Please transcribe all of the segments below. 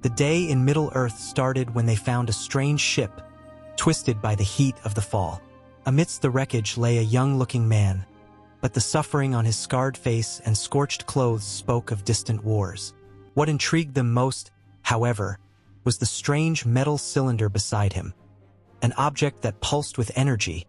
The day in Middle-earth started when they found a strange ship, twisted by the heat of the fall. Amidst the wreckage lay a young-looking man, but the suffering on his scarred face and scorched clothes spoke of distant wars. What intrigued them most, however, was the strange metal cylinder beside him, an object that pulsed with energy,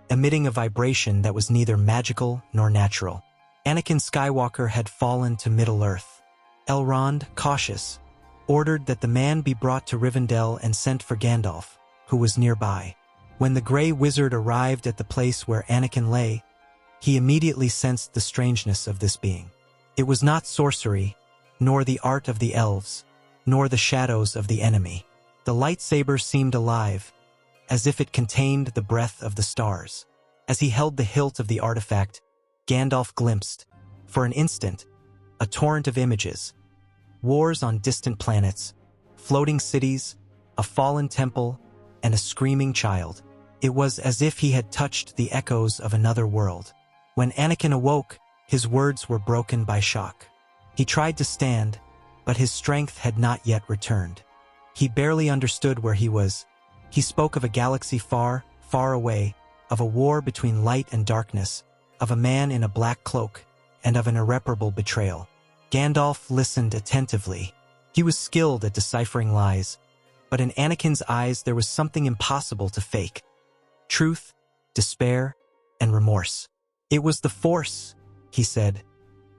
emitting a vibration that was neither magical nor natural. Anakin Skywalker had fallen to Middle-earth. Elrond, cautious, ordered that the man be brought to Rivendell and sent for Gandalf, who was nearby. When the Grey Wizard arrived at the place where Anakin lay, he immediately sensed the strangeness of this being. It was not sorcery, nor the art of the elves, nor the shadows of the enemy. The lightsaber seemed alive, as if it contained the breath of the stars. As he held the hilt of the artifact, Gandalf glimpsed, for an instant, a torrent of images. Wars on distant planets, floating cities, a fallen temple, and a screaming child. It was as if he had touched the echoes of another world. When Anakin awoke, his words were broken by shock. He tried to stand, but his strength had not yet returned. He barely understood where he was. He spoke of a galaxy far, far away, of a war between light and darkness, of a man in a black cloak, and of an irreparable betrayal. Gandalf listened attentively. He was skilled at deciphering lies, but in Anakin's eyes there was something impossible to fake. Truth, despair, and remorse. "It was the Force," he said.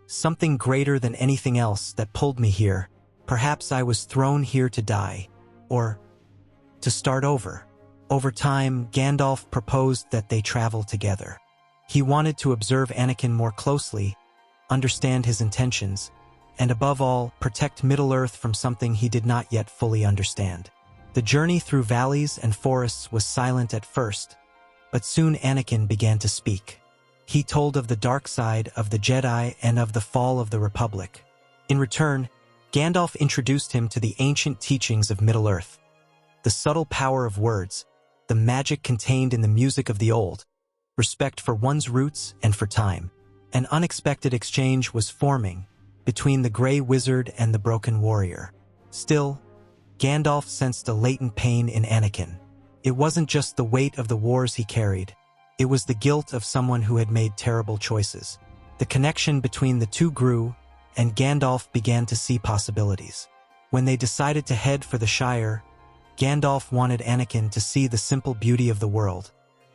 "Something greater than anything else that pulled me here. Perhaps I was thrown here to die, or to start over." Over time, Gandalf proposed that they travel together. He wanted to observe Anakin more closely, understand his intentions, and above all, protect Middle-earth from something he did not yet fully understand. The journey through valleys and forests was silent at first, but soon Anakin began to speak. He told of the dark side of the Jedi and of the fall of the Republic. In return, Gandalf introduced him to the ancient teachings of Middle-earth, the subtle power of words, the magic contained in the music of the old, respect for one's roots and for time. An unexpected exchange was forming between the Grey Wizard and the Broken Warrior. Still, Gandalf sensed a latent pain in Anakin. It wasn't just the weight of the wars he carried. It was the guilt of someone who had made terrible choices. The connection between the two grew, and Gandalf began to see possibilities. When they decided to head for the Shire, Gandalf wanted Anakin to see the simple beauty of the world,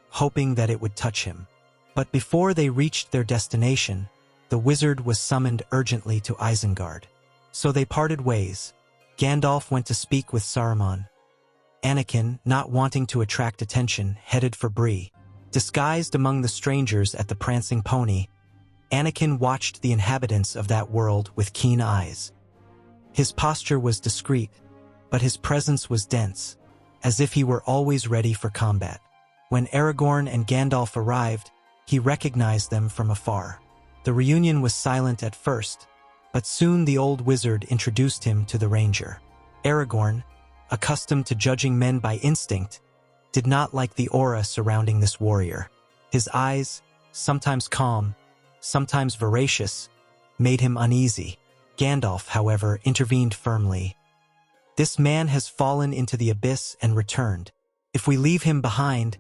hoping that it would touch him. But before they reached their destination, the wizard was summoned urgently to Isengard. So they parted ways. Gandalf went to speak with Saruman. Anakin, not wanting to attract attention, headed for Bree. Disguised among the strangers at the Prancing Pony, Anakin watched the inhabitants of that world with keen eyes. His posture was discreet, but his presence was dense, as if he were always ready for combat. When Aragorn and Gandalf arrived, he recognized them from afar. The reunion was silent at first, but soon the old wizard introduced him to the ranger. Aragorn, accustomed to judging men by instinct, did not like the aura surrounding this warrior. His eyes, sometimes calm, sometimes voracious, made him uneasy. Gandalf, however, intervened firmly. "This man has fallen into the abyss and returned. If we leave him behind,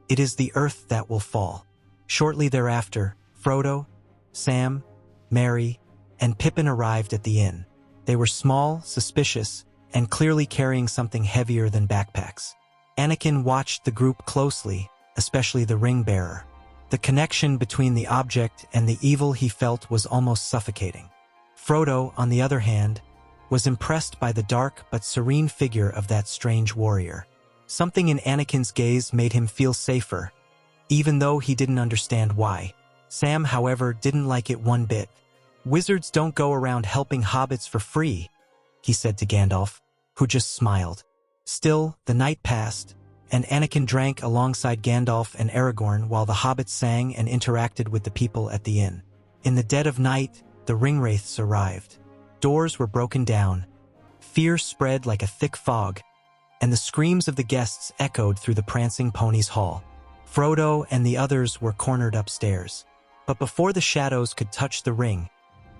it is the earth that will fall." Shortly thereafter, Frodo, Sam, Merry, and Pippin arrived at the inn. They were small, suspicious, and clearly carrying something heavier than backpacks. Anakin watched the group closely, especially the ring-bearer. The connection between the object and the evil he felt was almost suffocating. Frodo, on the other hand, was impressed by the dark but serene figure of that strange warrior. Something in Anakin's gaze made him feel safer, even though he didn't understand why. Sam, however, didn't like it one bit. "Wizards don't go around helping hobbits for free," he said to Gandalf, who just smiled. Still, the night passed, and Anakin drank alongside Gandalf and Aragorn while the hobbits sang and interacted with the people at the inn. In the dead of night, the ring-wraiths arrived. Doors were broken down. Fear spread like a thick fog, and the screams of the guests echoed through the Prancing Pony's hall. Frodo and the others were cornered upstairs. But before the shadows could touch the ring,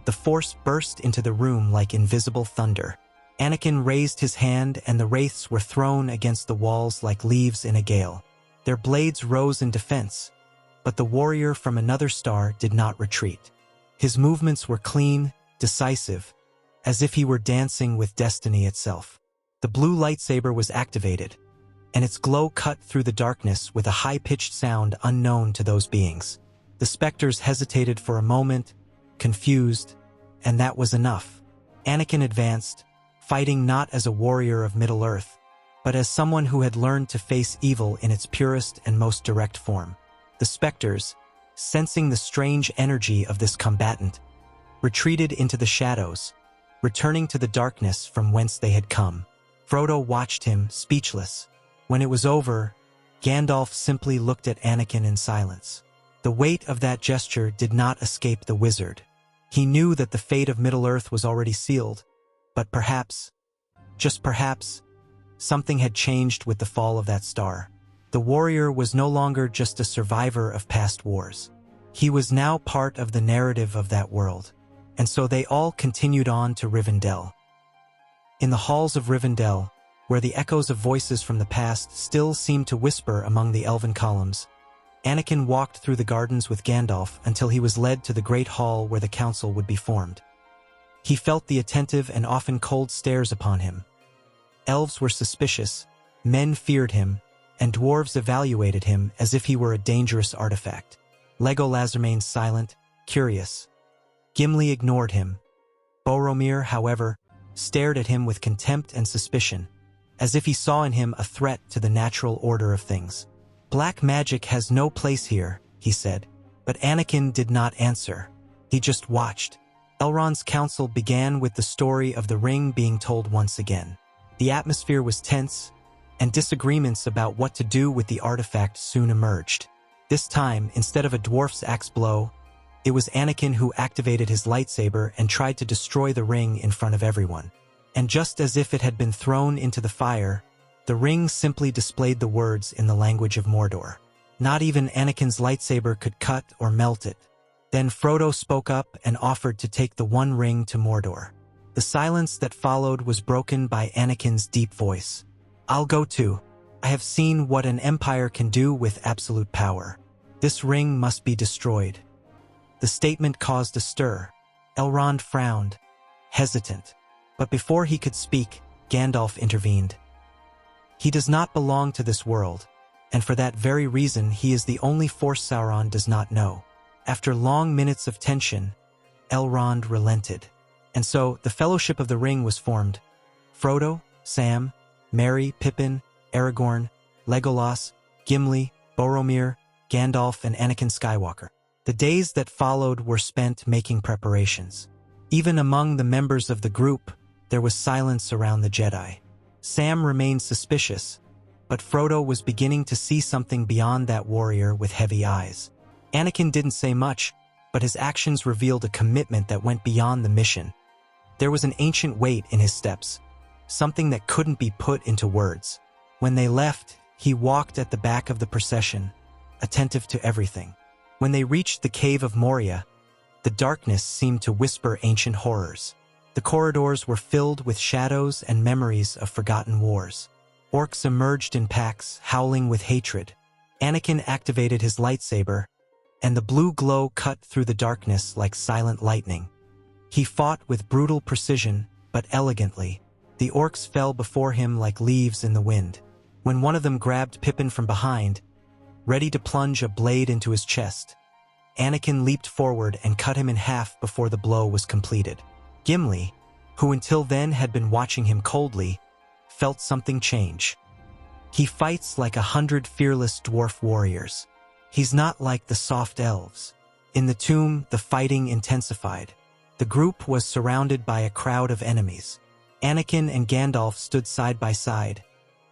the Force burst into the room like invisible thunder. Anakin raised his hand and the wraiths were thrown against the walls like leaves in a gale. Their blades rose in defense, but the warrior from another star did not retreat. His movements were clean, decisive, as if he were dancing with destiny itself. The blue lightsaber was activated, and its glow cut through the darkness with a high-pitched sound unknown to those beings. The specters hesitated for a moment, confused, and that was enough. Anakin advanced, fighting not as a warrior of Middle-earth, but as someone who had learned to face evil in its purest and most direct form. The specters, sensing the strange energy of this combatant, retreated into the shadows, returning to the darkness from whence they had come. Frodo watched him, speechless. When it was over, Gandalf simply looked at Anakin in silence. The weight of that gesture did not escape the wizard. He knew that the fate of Middle-earth was already sealed, but perhaps, just perhaps, something had changed with the fall of that star. The warrior was no longer just a survivor of past wars. He was now part of the narrative of that world, and so they all continued on to Rivendell. In the halls of Rivendell, where the echoes of voices from the past still seemed to whisper among the elven columns, Anakin walked through the gardens with Gandalf until he was led to the great hall where the council would be formed. He felt the attentive and often cold stares upon him. Elves were suspicious, men feared him, and dwarves evaluated him as if he were a dangerous artifact. Legolas remained silent, curious. Gimli ignored him. Boromir, however, stared at him with contempt and suspicion, as if he saw in him a threat to the natural order of things. "Black magic has no place here," he said, but Anakin did not answer. He just watched. Elrond's council began with the story of the ring being told once again. The atmosphere was tense, and disagreements about what to do with the artifact soon emerged. This time, instead of a dwarf's axe blow, it was Anakin who activated his lightsaber and tried to destroy the ring in front of everyone. And just as if it had been thrown into the fire, the ring simply displayed the words in the language of Mordor. Not even Anakin's lightsaber could cut or melt it. Then Frodo spoke up and offered to take the One Ring to Mordor. The silence that followed was broken by Anakin's deep voice. "I'll go too. I have seen what an empire can do with absolute power. This ring must be destroyed." The statement caused a stir. Elrond frowned, hesitant. But before he could speak, Gandalf intervened. "He does not belong to this world, and for that very reason he is the only force Sauron does not know." After long minutes of tension, Elrond relented. And so the Fellowship of the Ring was formed. Frodo, Sam, Merry, Pippin, Aragorn, Legolas, Gimli, Boromir, Gandalf, and Anakin Skywalker. The days that followed were spent making preparations. Even among the members of the group, there was silence around the Jedi. Sam remained suspicious, but Frodo was beginning to see something beyond that warrior with heavy eyes. Anakin didn't say much, but his actions revealed a commitment that went beyond the mission. There was an ancient weight in his steps, something that couldn't be put into words. When they left, he walked at the back of the procession, attentive to everything. When they reached the cave of Moria, the darkness seemed to whisper ancient horrors. The corridors were filled with shadows and memories of forgotten wars. Orcs emerged in packs, howling with hatred. Anakin activated his lightsaber, and the blue glow cut through the darkness like silent lightning. He fought with brutal precision, but elegantly. The orcs fell before him like leaves in the wind. When one of them grabbed Pippin from behind, ready to plunge a blade into his chest, Anakin leaped forward and cut him in half before the blow was completed. Gimli, who until then had been watching him coldly, felt something change. He fights like 100 fearless dwarf warriors. He's not like the soft elves. In the tomb, the fighting intensified. The group was surrounded by a crowd of enemies. Anakin and Gandalf stood side by side,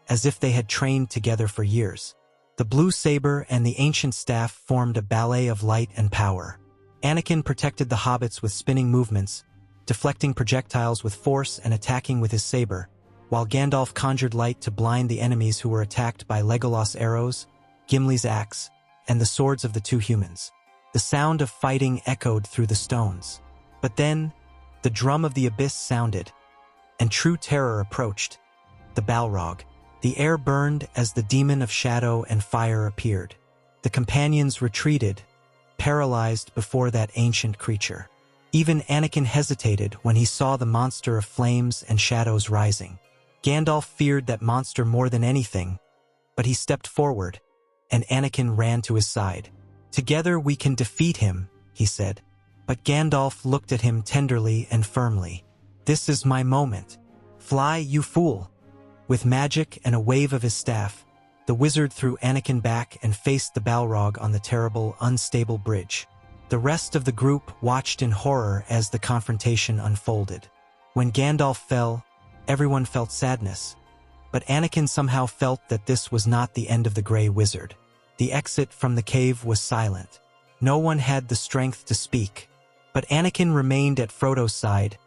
as if they had trained together for years. The blue saber and the ancient staff formed a ballet of light and power. Anakin protected the hobbits with spinning movements, deflecting projectiles with force and attacking with his saber, while Gandalf conjured light to blind the enemies who were attacked by Legolas' arrows, Gimli's axe, and the swords of the two humans. The sound of fighting echoed through the stones. But then, the drum of the abyss sounded. and true terror approached. The Balrog. The air burned as the demon of shadow and fire appeared. The companions retreated, paralyzed before that ancient creature. Even Anakin hesitated when he saw the monster of flames and shadows rising. Gandalf feared that monster more than anything, but he stepped forward, and Anakin ran to his side. "Together we can defeat him," he said. But Gandalf looked at him tenderly and firmly. "This is my moment. Fly, you fool." With magic and a wave of his staff, the wizard threw Anakin back and faced the Balrog on the terrible, unstable bridge. The rest of the group watched in horror as the confrontation unfolded. When Gandalf fell, everyone felt sadness, but Anakin somehow felt that this was not the end of the Grey Wizard. The exit from the cave was silent. No one had the strength to speak, but Anakin remained at Frodo's side,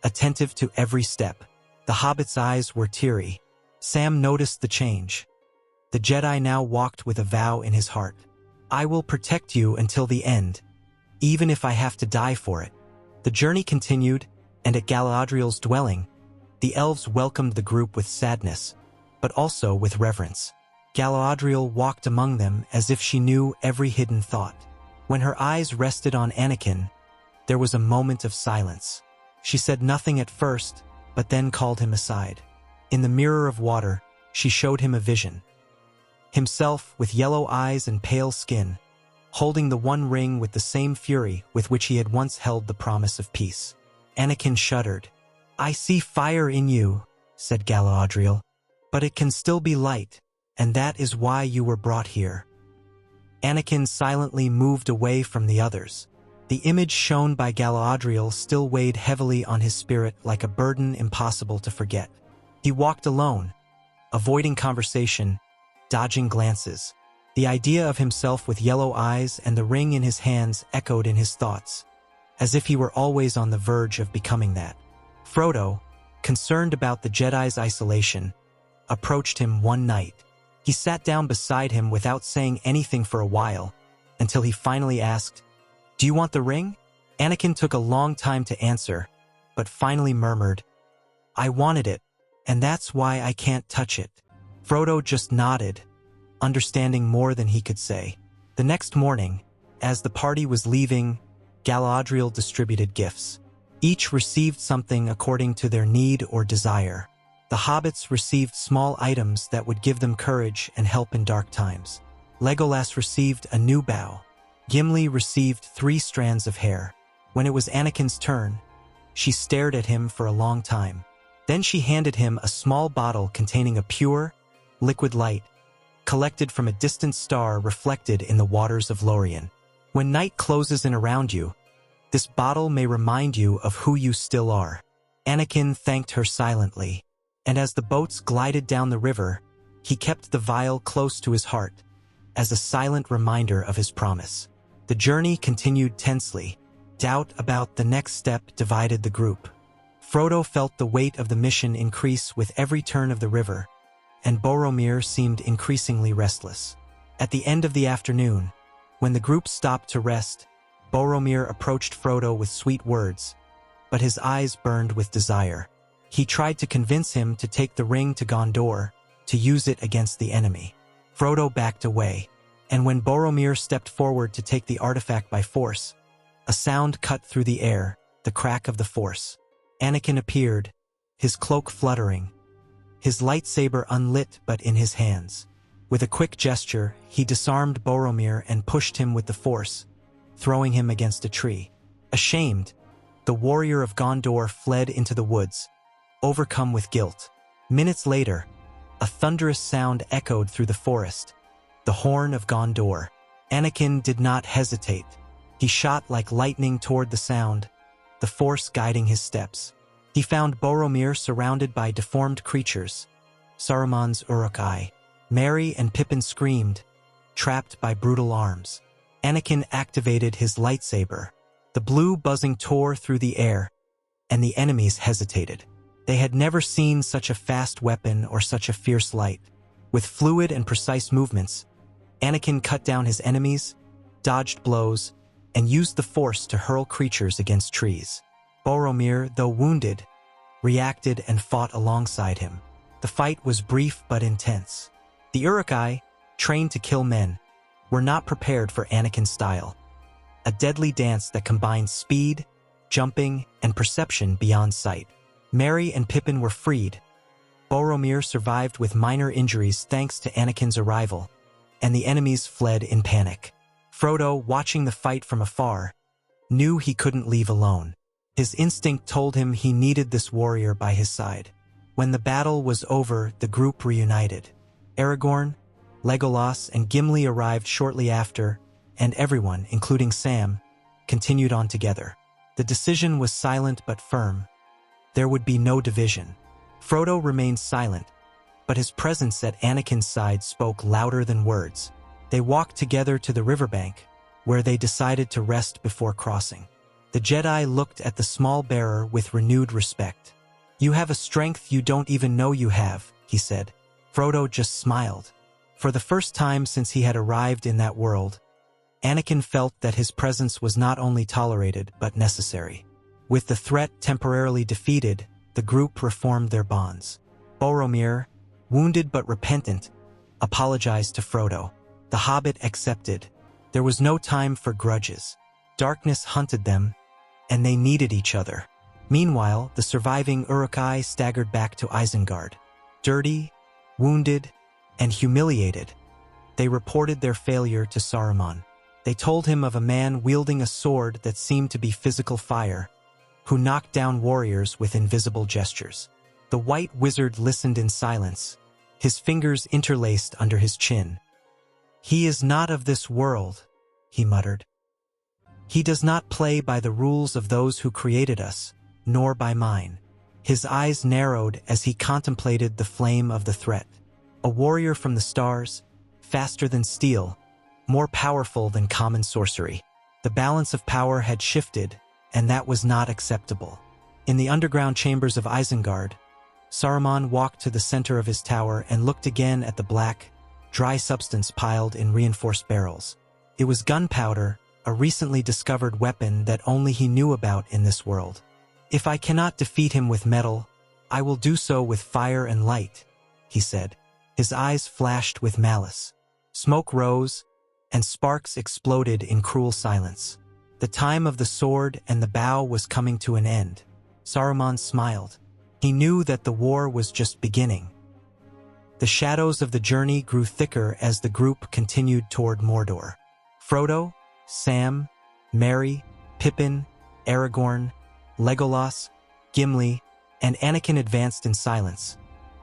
attentive to every step. The Hobbit's eyes were teary. Sam noticed the change. The Jedi now walked with a vow in his heart. "I will protect you until the end, even if I have to die for it." The journey continued, and at Galadriel's dwelling, the elves welcomed the group with sadness, but also with reverence. Galadriel walked among them as if she knew every hidden thought. When her eyes rested on Anakin, there was a moment of silence. She said nothing at first, but then called him aside. In the mirror of water, she showed him a vision. Himself with yellow eyes and pale skin, holding the one ring with the same fury with which he had once held the promise of peace. Anakin shuddered. "I see fire in you," said Galadriel, "but it can still be light, and that is why you were brought here." Anakin silently moved away from the others. The image shown by Galadriel still weighed heavily on his spirit like a burden impossible to forget. He walked alone, avoiding conversation, dodging glances. The idea of himself with yellow eyes and the ring in his hands echoed in his thoughts, as if he were always on the verge of becoming that. Frodo, concerned about the Jedi's isolation, approached him one night. He sat down beside him without saying anything for a while, until he finally asked, "Do you want the ring?" Anakin took a long time to answer, but finally murmured, "I wanted it, and that's why I can't touch it." Frodo just nodded, understanding more than he could say. The next morning, as the party was leaving, Galadriel distributed gifts. Each received something according to their need or desire. The hobbits received small items that would give them courage and help in dark times. Legolas received a new bow. Gimli received 3 strands of hair. When it was Anakin's turn, she stared at him for a long time. Then she handed him a small bottle containing a pure, liquid light, collected from a distant star reflected in the waters of Lothlórien. When night closes in around you, this bottle may remind you of who you still are. Anakin thanked her silently, and as the boats glided down the river, he kept the vial close to his heart, as a silent reminder of his promise. The journey continued tensely. Doubt about the next step divided the group. Frodo felt the weight of the mission increase with every turn of the river, and Boromir seemed increasingly restless. At the end of the afternoon, when the group stopped to rest, Boromir approached Frodo with sweet words, but his eyes burned with desire. He tried to convince him to take the ring to Gondor, to use it against the enemy. Frodo backed away, and when Boromir stepped forward to take the artifact by force, a sound cut through the air, the crack of the Force. Anakin appeared, his cloak fluttering, his lightsaber unlit but in his hands. With a quick gesture, he disarmed Boromir and pushed him with the Force, throwing him against a tree. Ashamed, the warrior of Gondor fled into the woods, overcome with guilt. Minutes later, a thunderous sound echoed through the forest, the horn of Gondor. Anakin did not hesitate. He shot like lightning toward the sound, the Force guiding his steps. He found Boromir surrounded by deformed creatures, Saruman's Uruk-hai. Merry and Pippin screamed, trapped by brutal arms. Anakin activated his lightsaber. The blue buzzing tore through the air, and the enemies hesitated. They had never seen such a fast weapon or such a fierce light. With fluid and precise movements, Anakin cut down his enemies, dodged blows, and used the Force to hurl creatures against trees. Boromir, though wounded, reacted and fought alongside him. The fight was brief but intense. The Uruk-hai, trained to kill men, were not prepared for Anakin's style. A deadly dance that combined speed, jumping, and perception beyond sight. Merry and Pippin were freed. Boromir survived with minor injuries thanks to Anakin's arrival, and the enemies fled in panic. Frodo, watching the fight from afar, knew he couldn't leave alone. His instinct told him he needed this warrior by his side. When the battle was over, the group reunited. Aragorn, Legolas, and Gimli arrived shortly after, and everyone, including Sam, continued on together. The decision was silent but firm. There would be no division. Frodo remained silent, but his presence at Anakin's side spoke louder than words. They walked together to the riverbank, where they decided to rest before crossing. The Jedi looked at the small bearer with renewed respect. "You have a strength you don't even know you have," he said. Frodo just smiled. For the first time since he had arrived in that world, Anakin felt that his presence was not only tolerated but necessary. With the threat temporarily defeated, the group reformed their bonds. Boromir, wounded but repentant, apologized to Frodo. The Hobbit accepted. There was no time for grudges. Darkness hunted them, and they needed each other. Meanwhile, the surviving Uruk-hai staggered back to Isengard. Dirty, wounded, and humiliated, they reported their failure to Saruman. They told him of a man wielding a sword that seemed to be physical fire, who knocked down warriors with invisible gestures. The white wizard listened in silence, his fingers interlaced under his chin. "He is not of this world," he muttered. "He does not play by the rules of those who created us, nor by mine." His eyes narrowed as he contemplated the flame of the threat. A warrior from the stars, faster than steel, more powerful than common sorcery. The balance of power had shifted, and that was not acceptable. In the underground chambers of Isengard, Saruman walked to the center of his tower and looked again at the black, dry substance piled in reinforced barrels. It was gunpowder, a recently discovered weapon that only he knew about in this world. "If I cannot defeat him with metal, I will do so with fire and light," he said. His eyes flashed with malice. Smoke rose, and sparks exploded in cruel silence. The time of the sword and the bow was coming to an end. Saruman smiled. He knew that the war was just beginning. The shadows of the journey grew thicker as the group continued toward Mordor. Frodo, Sam, Merry, Pippin, Aragorn, Legolas, Gimli, and Anakin advanced in silence,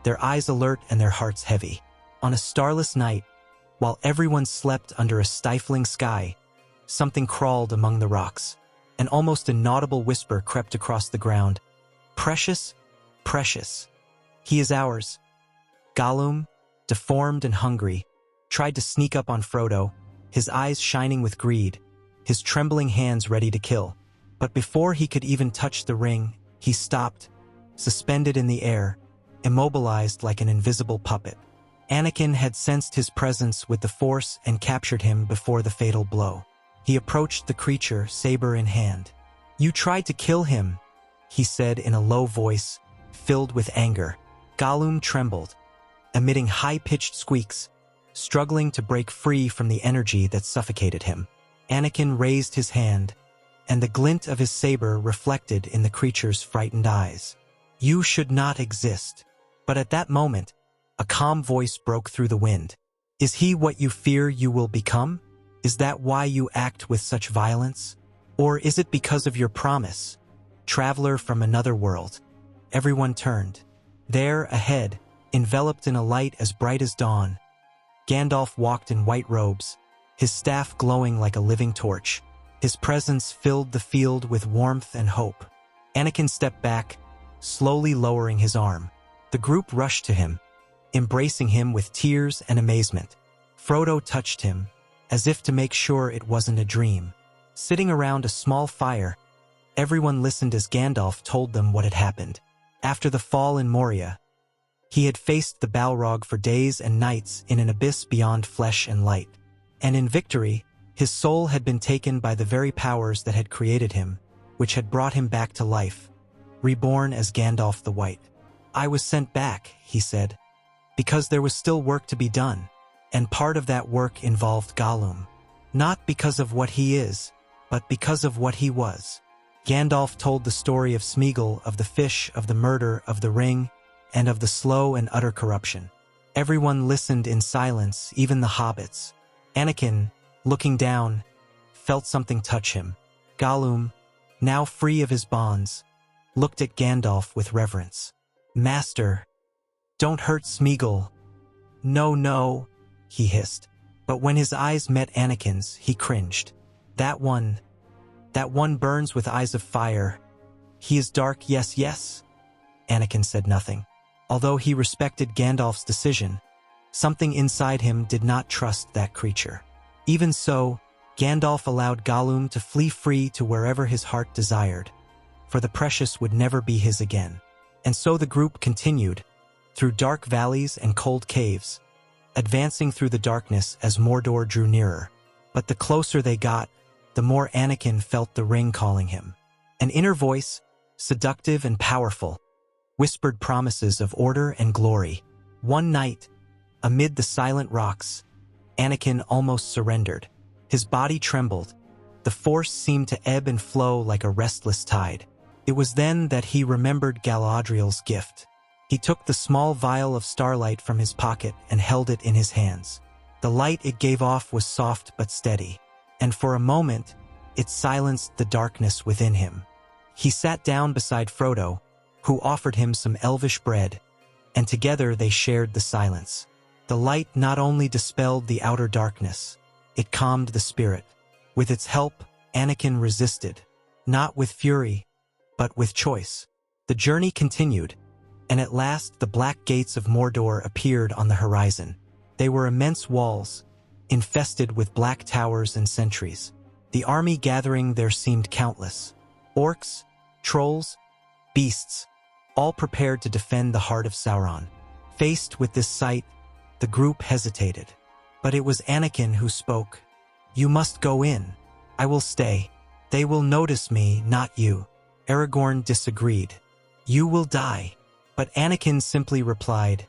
their eyes alert and their hearts heavy. On a starless night, while everyone slept under a stifling sky, something crawled among the rocks. An almost inaudible whisper crept across the ground. "Precious, precious. He is ours." Gollum, deformed and hungry, tried to sneak up on Frodo, his eyes shining with greed, his trembling hands ready to kill. But before he could even touch the ring, he stopped, suspended in the air, immobilized like an invisible puppet. Anakin had sensed his presence with the Force and captured him before the fatal blow. He approached the creature, saber in hand. "You tried to kill him," he said in a low voice, filled with anger. Gollum trembled, emitting high-pitched squeaks, struggling to break free from the energy that suffocated him. Anakin raised his hand, and the glint of his saber reflected in the creature's frightened eyes. "You should not exist." But at that moment, a calm voice broke through the wind. "Is he what you fear you will become? Is that why you act with such violence? Or is it because of your promise, traveler from another world?" Everyone turned. There, ahead, enveloped in a light as bright as dawn, Gandalf walked in white robes, his staff glowing like a living torch. His presence filled the field with warmth and hope. Anakin stepped back, slowly lowering his arm. The group rushed to him, embracing him with tears and amazement. Frodo touched him, as if to make sure it wasn't a dream. Sitting around a small fire, everyone listened as Gandalf told them what had happened. After the fall in Moria, he had faced the Balrog for days and nights in an abyss beyond flesh and light. And in victory, his soul had been taken by the very powers that had created him, which had brought him back to life. reborn as Gandalf the White. "I was sent back," he said, "because there was still work to be done, and part of that work involved Gollum. Not because of what he is, but because of what he was." Gandalf told the story of Smeagol, of the fish, of the murder, of the ring, and of the slow and utter corruption. Everyone listened in silence, even the hobbits. Anakin, looking down, felt something touch him. Gollum, now free of his bonds, looked at Gandalf with reverence. "Master, don't hurt Smeagol." "No, no," he hissed. But when his eyes met Anakin's, he cringed. That one burns with eyes of fire. He is dark, yes, yes." Anakin said nothing. Although he respected Gandalf's decision, something inside him did not trust that creature. Even so, Gandalf allowed Gollum to flee free to wherever his heart desired, for the precious would never be his again. And so the group continued, through dark valleys and cold caves, advancing through the darkness as Mordor drew nearer. But the closer they got, the more Anakin felt the ring calling him. An inner voice, seductive and powerful, whispered promises of order and glory. One night, amid the silent rocks, Anakin almost surrendered. His body trembled. The Force seemed to ebb and flow like a restless tide. It was then that he remembered Galadriel's gift. He took the small vial of starlight from his pocket and held it in his hands. The light it gave off was soft but steady, and for a moment, it silenced the darkness within him. He sat down beside Frodo, who offered him some elvish bread, and together they shared the silence. The light not only dispelled the outer darkness, it calmed the spirit. With its help, Anakin resisted, not with fury, but with choice. The journey continued, and at last the black gates of Mordor appeared on the horizon. They were immense walls, infested with black towers and sentries. The army gathering there seemed countless. Orcs, trolls, beasts, all prepared to defend the heart of Sauron. Faced with this sight, the group hesitated. But it was Anakin who spoke. "You must go in. I will stay. They will notice me, not you." Aragorn disagreed. "You will die." But Anakin simply replied,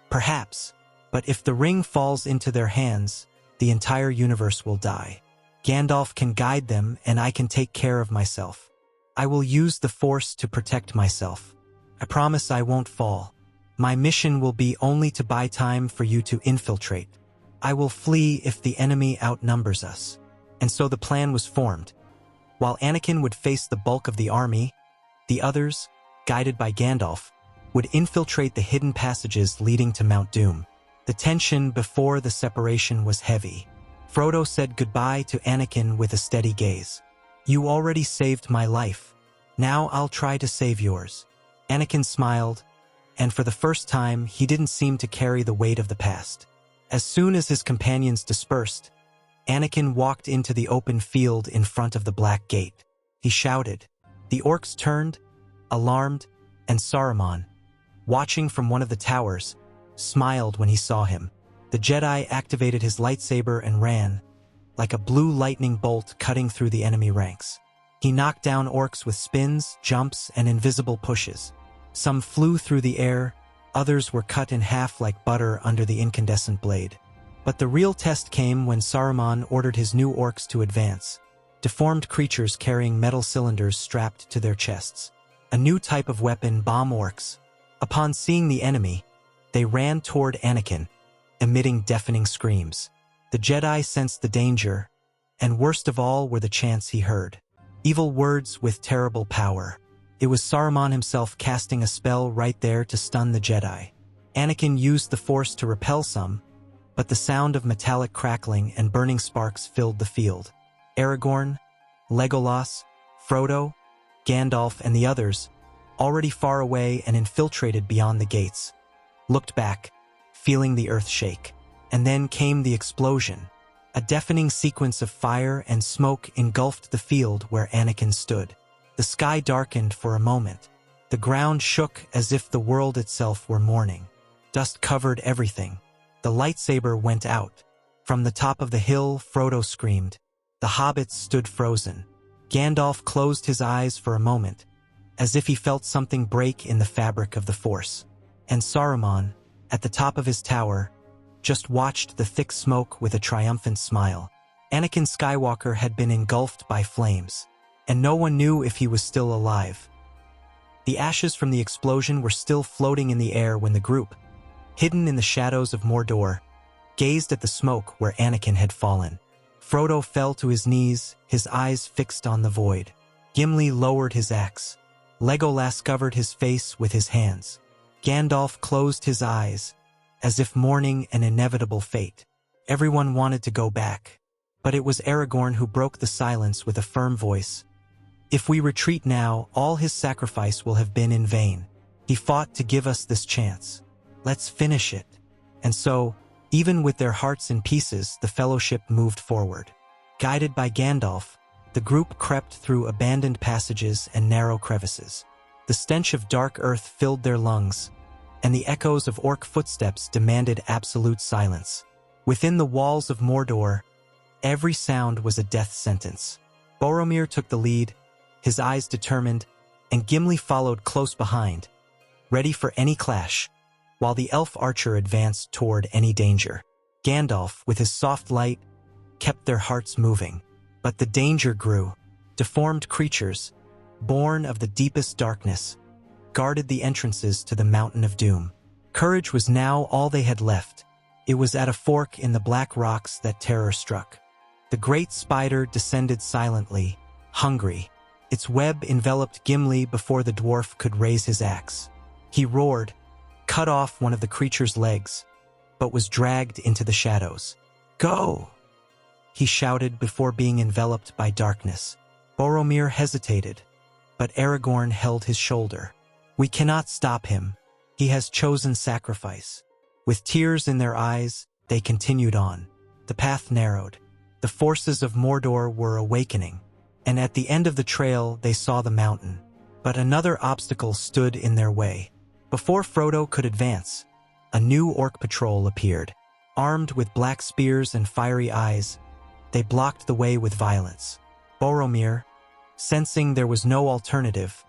"Perhaps, but if the ring falls into their hands, the entire universe will die. Gandalf can guide them, and I can take care of myself. I will use the Force to protect myself. I promise I won't fall. My mission will be only to buy time for you to infiltrate. I will flee if the enemy outnumbers us." And so the plan was formed. While Anakin would face the bulk of the army, the others, guided by Gandalf, would infiltrate the hidden passages leading to Mount Doom. The tension before the separation was heavy. Frodo said goodbye to Anakin with a steady gaze. "You already saved my life. Now I'll try to save yours." Anakin smiled, and for the first time he didn't seem to carry the weight of the past. As soon as his companions dispersed, Anakin walked into the open field in front of the Black Gate. He shouted. The orcs turned, alarmed, and Saruman, watching from one of the towers, smiled when he saw him. The Jedi activated his lightsaber and ran, like a blue lightning bolt cutting through the enemy ranks. He knocked down orcs with spins, jumps, and invisible pushes. Some flew through the air, others were cut in half like butter under the incandescent blade. But the real test came when Saruman ordered his new orcs to advance, deformed creatures carrying metal cylinders strapped to their chests. A new type of weapon, bomb orcs. Upon seeing the enemy, they ran toward Anakin, emitting deafening screams. The Jedi sensed the danger, and worst of all were the chants he heard. Evil words with terrible power. It was Saruman himself casting a spell right there to stun the Jedi. Anakin used the Force to repel some, but the sound of metallic crackling and burning sparks filled the field. Aragorn, Legolas, Frodo, Gandalf, and the others, already far away and infiltrated beyond the gates, looked back, feeling the earth shake. And then came the explosion. A deafening sequence of fire and smoke engulfed the field where Anakin stood. The sky darkened for a moment. The ground shook as if the world itself were mourning. Dust covered everything. The lightsaber went out. From the top of the hill, Frodo screamed. The hobbits stood frozen. Gandalf closed his eyes for a moment, as if he felt something break in the fabric of the Force. And Saruman, at the top of his tower, just watched the thick smoke with a triumphant smile. Anakin Skywalker had been engulfed by flames, and no one knew if he was still alive. The ashes from the explosion were still floating in the air when the group, hidden in the shadows of Mordor, gazed at the smoke where Anakin had fallen. Frodo fell to his knees, his eyes fixed on the void. Gimli lowered his axe. Legolas covered his face with his hands. Gandalf closed his eyes, as if mourning an inevitable fate. Everyone wanted to go back, but it was Aragorn who broke the silence with a firm voice. If we retreat now, all his sacrifice will have been in vain. He fought to give us this chance. Let's finish it. And so, even with their hearts in pieces, the Fellowship moved forward. Guided by Gandalf, the group crept through abandoned passages and narrow crevices. The stench of dark earth filled their lungs, and the echoes of orc footsteps demanded absolute silence. Within the walls of Mordor, every sound was a death sentence. Boromir took the lead, his eyes determined, and Gimli followed close behind, ready for any clash, while the elf archer advanced toward any danger. Gandalf, with his soft light, kept their hearts moving. But the danger grew. Deformed creatures, born of the deepest darkness, guarded the entrances to the Mountain of Doom. Courage was now all they had left. It was at a fork in the black rocks that terror struck. The great spider descended silently, hungry. Its web enveloped Gimli before the dwarf could raise his axe. He roared, cut off one of the creature's legs, but was dragged into the shadows. "Go!" he shouted before being enveloped by darkness. Boromir hesitated, but Aragorn held his shoulder. "We cannot stop him. He has chosen sacrifice." With tears in their eyes, they continued on. The path narrowed. The forces of Mordor were awakening, and at the end of the trail they saw the mountain. But another obstacle stood in their way. Before Frodo could advance, a new orc patrol appeared. Armed with black spears and fiery eyes, they blocked the way with violence. Boromir, sensing there was no alternative,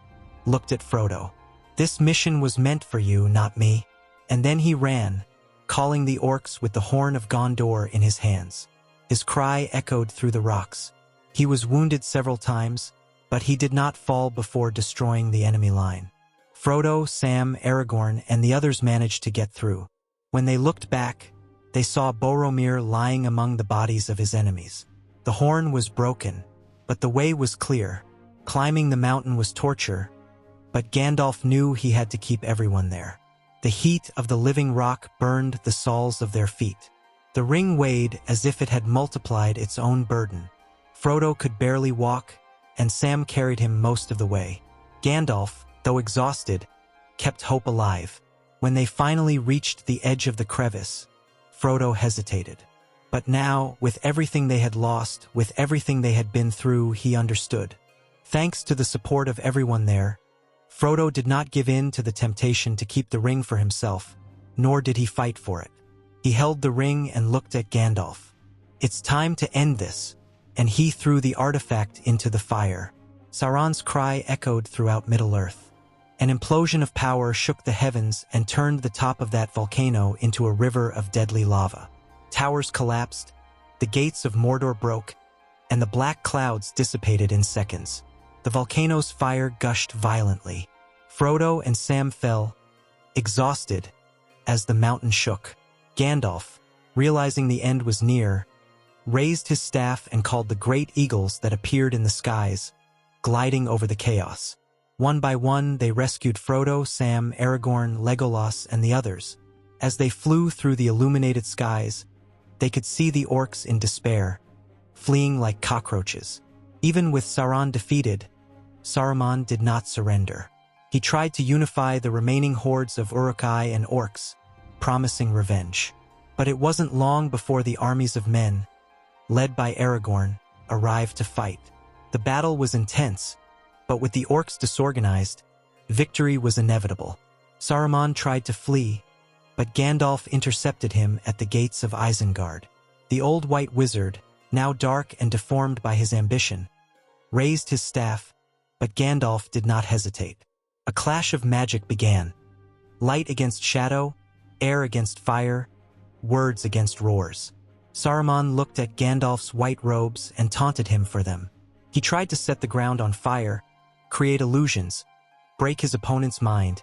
looked at Frodo. "This mission was meant for you, not me." And then he ran, calling the orcs with the horn of Gondor in his hands. His cry echoed through the rocks. He was wounded several times, but he did not fall before destroying the enemy line. Frodo, Sam, Aragorn, and the others managed to get through. When they looked back, they saw Boromir lying among the bodies of his enemies. The horn was broken, but the way was clear. Climbing the mountain was torture, but Gandalf knew he had to keep everyone there. The heat of the living rock burned the soles of their feet. The ring weighed as if it had multiplied its own burden. Frodo could barely walk, and Sam carried him most of the way. Gandalf, though exhausted, kept hope alive. When they finally reached the edge of the crevice, Frodo hesitated. But now, with everything they had lost, with everything they had been through, he understood. Thanks to the support of everyone there, Frodo did not give in to the temptation to keep the ring for himself, nor did he fight for it. He held the ring and looked at Gandalf. "It's time to end this," and he threw the artifact into the fire. Sauron's cry echoed throughout Middle-earth. An implosion of power shook the heavens and turned the top of that volcano into a river of deadly lava. Towers collapsed, the gates of Mordor broke, and the black clouds dissipated in seconds. The volcano's fire gushed violently. Frodo and Sam fell, exhausted, as the mountain shook. Gandalf, realizing the end was near, raised his staff and called the great eagles that appeared in the skies, gliding over the chaos. One by one, they rescued Frodo, Sam, Aragorn, Legolas, and the others. As they flew through the illuminated skies, they could see the orcs in despair, fleeing like cockroaches. Even with Sauron defeated, Saruman did not surrender. He tried to unify the remaining hordes of Uruk-hai and orcs, promising revenge. But it wasn't long before the armies of men, led by Aragorn, arrived to fight. The battle was intense, but with the orcs disorganized, victory was inevitable. Saruman tried to flee, but Gandalf intercepted him at the gates of Isengard. The old white wizard, now dark and deformed by his ambition, raised his staff, But Gandalf did not hesitate. A clash of magic began. Light against shadow, air against fire, words against roars. Saruman looked at Gandalf's white robes and taunted him for them. He tried to set the ground on fire, create illusions, break his opponent's mind,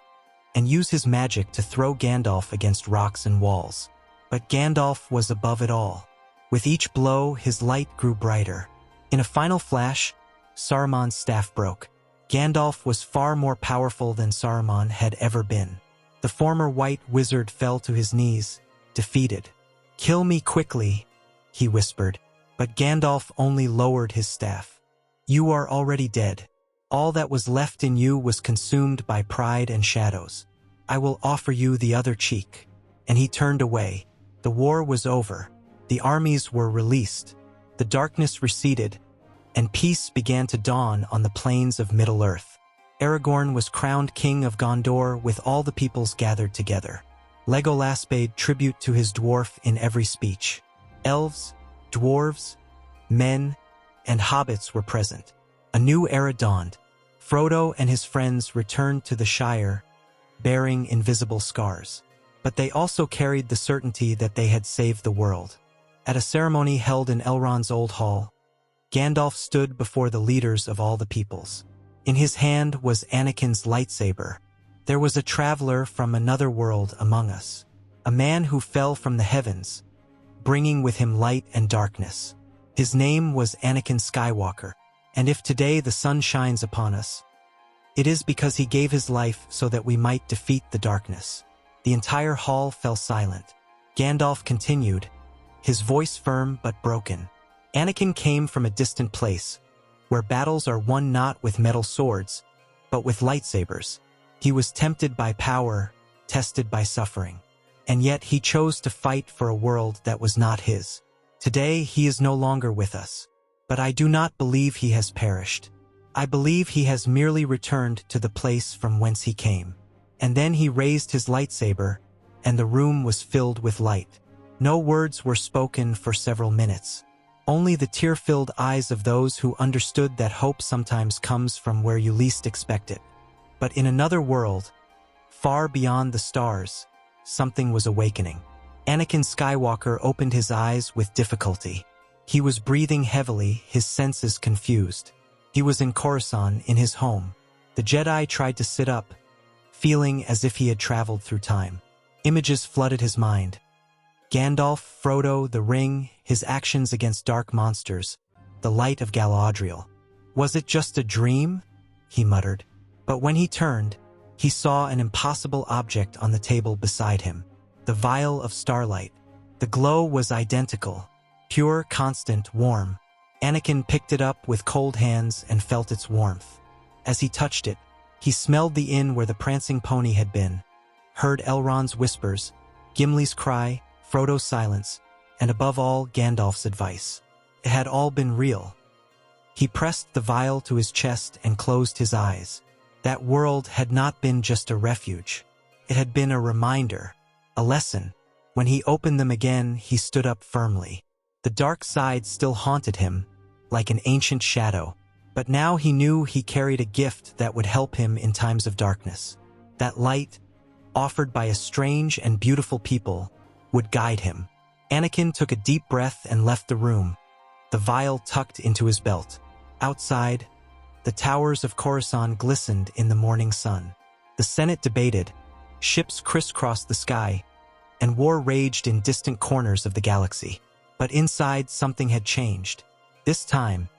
and use his magic to throw Gandalf against rocks and walls. But Gandalf was above it all. With each blow, his light grew brighter. In a final flash, Saruman's staff broke. Gandalf was far more powerful than Saruman had ever been. The former white wizard fell to his knees, defeated. "Kill me quickly," he whispered, but Gandalf only lowered his staff. "You are already dead. All that was left in you was consumed by pride and shadows. I will offer you the other cheek." And he turned away. The war was over. The armies were released. The darkness receded, and peace began to dawn on the plains of Middle-earth. Aragorn was crowned king of Gondor with all the peoples gathered together. Legolas paid tribute to his dwarf in every speech. Elves, dwarves, men, and hobbits were present. A new era dawned. Frodo and his friends returned to the Shire, bearing invisible scars. But they also carried the certainty that they had saved the world. At a ceremony held in Elrond's old hall, Gandalf stood before the leaders of all the peoples. In his hand was Anakin's lightsaber. There was a traveler from another world among us, a man who fell from the heavens, bringing with him light and darkness. His name was Anakin Skywalker, and if today the sun shines upon us, it is because he gave his life so that we might defeat the darkness. The entire hall fell silent. Gandalf continued, his voice firm but broken. Anakin came from a distant place, where battles are won not with metal swords, but with lightsabers. He was tempted by power, tested by suffering, and yet he chose to fight for a world that was not his. Today he is no longer with us, but I do not believe he has perished. I believe he has merely returned to the place from whence he came. And then he raised his lightsaber, and the room was filled with light. No words were spoken for several minutes. Only the tear-filled eyes of those who understood that hope sometimes comes from where you least expect it. But in another world, far beyond the stars, something was awakening. Anakin Skywalker opened his eyes with difficulty. He was breathing heavily, his senses confused. He was in Coruscant, in his home. The Jedi tried to sit up, feeling as if he had traveled through time. Images flooded his mind. Gandalf, Frodo, the ring, his actions against dark monsters, the light of Galadriel. Was it just a dream? He muttered. But when he turned, he saw an impossible object on the table beside him. The vial of starlight. The glow was identical, pure, constant, warm. Anakin picked it up with cold hands and felt its warmth. As he touched it, he smelled the inn where the prancing pony had been, heard Elrond's whispers, Gimli's cry, Frodo's silence, and above all, Gandalf's advice. It had all been real. He pressed the vial to his chest and closed his eyes. That world had not been just a refuge. It had been a reminder, a lesson. When he opened them again, he stood up firmly. The dark side still haunted him, like an ancient shadow, but now he knew he carried a gift that would help him in times of darkness. That light, offered by a strange and beautiful people, would guide him. Anakin took a deep breath and left the room, the vial tucked into his belt. Outside, the towers of Coruscant glistened in the morning sun. The Senate debated, ships crisscrossed the sky, and war raged in distant corners of the galaxy. But inside, something had changed. This time,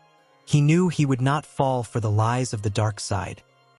he knew he would not fall for the lies of the dark side.